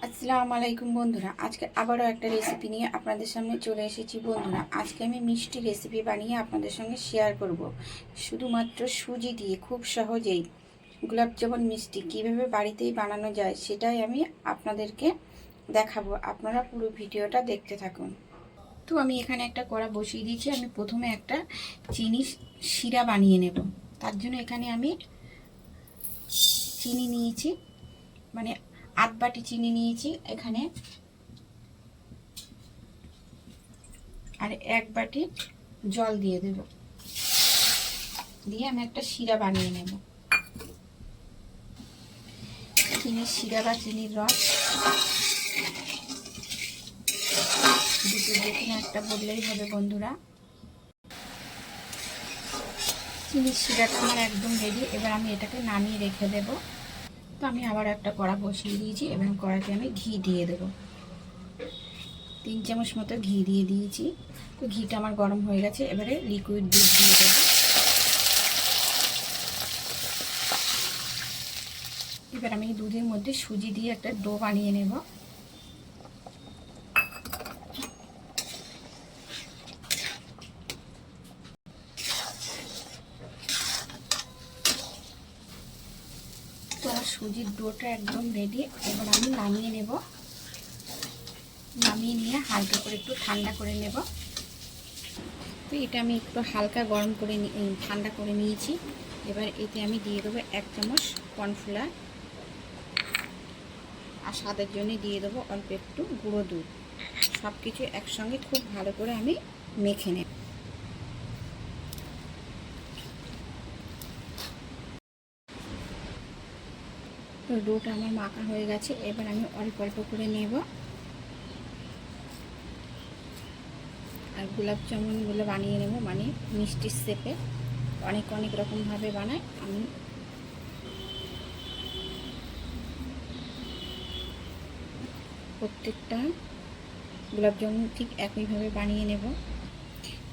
আসসালামু আলাইকুম বন্ধুরা, আজকে আবারও একটা রেসিপি নিয়ে আপনাদের সামনে চলে এসেছি। বন্ধুরা, আজকে আমি মিষ্টি রেসিপি বানিয়ে আপনাদের সঙ্গে শেয়ার করব। শুধুমাত্র সুজি দিয়ে খুব সহজেই গোলাপজামুন মিষ্টি কিভাবে বাড়িতেই বানানো যায় সেটাই আমি আপনাদেরকে দেখাবো। আপনারা পুরো ভিডিওটা দেখতে থাকুন। তো আমি এখানে একটা কড়া বসিয়ে দিয়েছি। আমি প্রথমে একটা চিনি শিরা বানিয়ে নেব। তার জন্য এখানে আমি চিনি নিয়েছি, মানে আধ বাটি চিনি নিয়েছি এখানে, আর এক বাটি জল দিয়ে দেব। দিয়ে আমি একটা শিরা বানিয়ে নেব। চিনির শিরা বা চিনির রস দুটো যে কোনো একটা বললেই হবে বন্ধুরা। চিনির শিরাটা আমার একদম রেডি। এবার আমি এটাকে নামিয়ে রেখে দেব। তো আমি আবার একটা কড়া বসিয়ে দিয়েছি এবং কড়াতে আমি ঘি দিয়ে দেব। 3 চামচ মতো ঘি দিয়ে দিয়েছি। তো ঘিটা আমার গরম হয়ে গেছে। এবারে লিকুইড দুধ দিয়ে দেবো। এবার আমি দুধের মধ্যে সুজি দিয়ে একটা ডো বানিয়ে নেব। তো সুজির ডোটা একদম রেডি। এবার আমি নামিয়ে নেব। নামিয়ে নিয়ে হালকা করে একটু ঠান্ডা করে নেব। তো এটা আমি একটু হালকা গরম করে ঠান্ডা করে নিয়েছি। এবার এতে আমি দিয়ে দেবো 1 চামচ কর্নফ্লাওয়ার, আর স্বাদের জন্য দিয়ে দেবো অল্প একটু গুঁড়ো দুধ। সব কিছু একসঙ্গে খুব ভালো করে আমি মেখে নেব। তো ডোটা আমার মাখা হয়ে গেছে। এবার আমি অল্প অল্প করে নেব আর গোলাপ জামুনগুলো বানিয়ে নেব, মানে মিষ্টির শেপে। অনেক অনেক রকমভাবে বানাই আমি। প্রত্যেকটা গোলাপ জামুন ঠিক একইভাবে বানিয়ে নেব।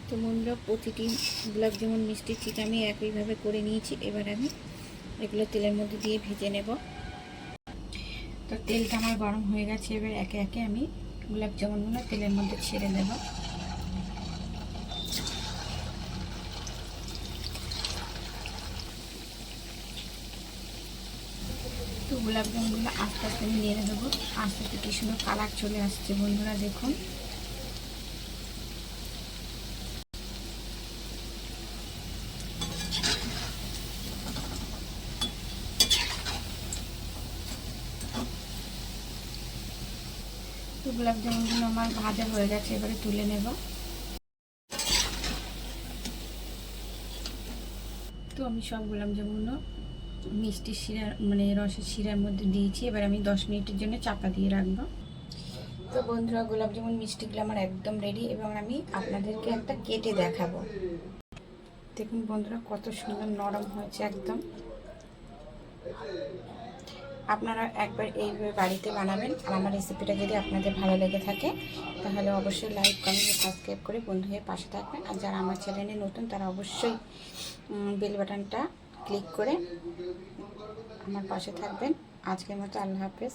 তো বন্ধুরা, প্রতিটি গোলাপ জামুন মিষ্টি ঠিক আমি একইভাবে করে নিয়েছি। এবার আমি এগুলো তেলের মধ্যে দিয়ে ভেজে নেব। তো তেলটা আমার গরম হয়ে গেছে। এবার একে একে আমি গোলাপ জামুনগুলো তেলের মধ্যে ছেড়ে দেব। তো গোলাপ জামুনগুলো আস্তে আস্তে আমি নেড়ে দেবো। আস্তে আস্তে কি সুন্দর কালার চলে আসছে বন্ধুরা, দেখুন। তো গোলাপ জামুনগুলো আমার ভাজা হয়ে গেছে। এবারে তুলে নেব। তো আমি সব গোলাপ জামুনও মিষ্টির শিরা মানে রসের শিরার মধ্যে দিয়েছি। এবার আমি 10 মিনিটের জন্য চাপা দিয়ে রাখবো। তো বন্ধুরা, গোলাপ জামুন মিষ্টিগুলো আমার একদম রেডি এবং আমি আপনাদেরকে একটা কেটে দেখাবো। দেখুন বন্ধুরা, কত সুন্দর নরম হয়েছে একদম। আপনারা একবার এইভাবে বাড়িতে বানাবেন। আর আমার রেসিপিটা যদি আপনাদের ভালো লেগে থাকে তাহলে অবশ্যই লাইক, কমেন্ট, সাবস্ক্রাইব করে বন্ধু হয়ে পাশে থাকবেন। আর যারা আমার চ্যানেলে নতুন তারা অবশ্যই বেল বাটনটা ক্লিক করে আমার পাশে থাকবেন। আজকের মতো আল্লাহ হাফেজ।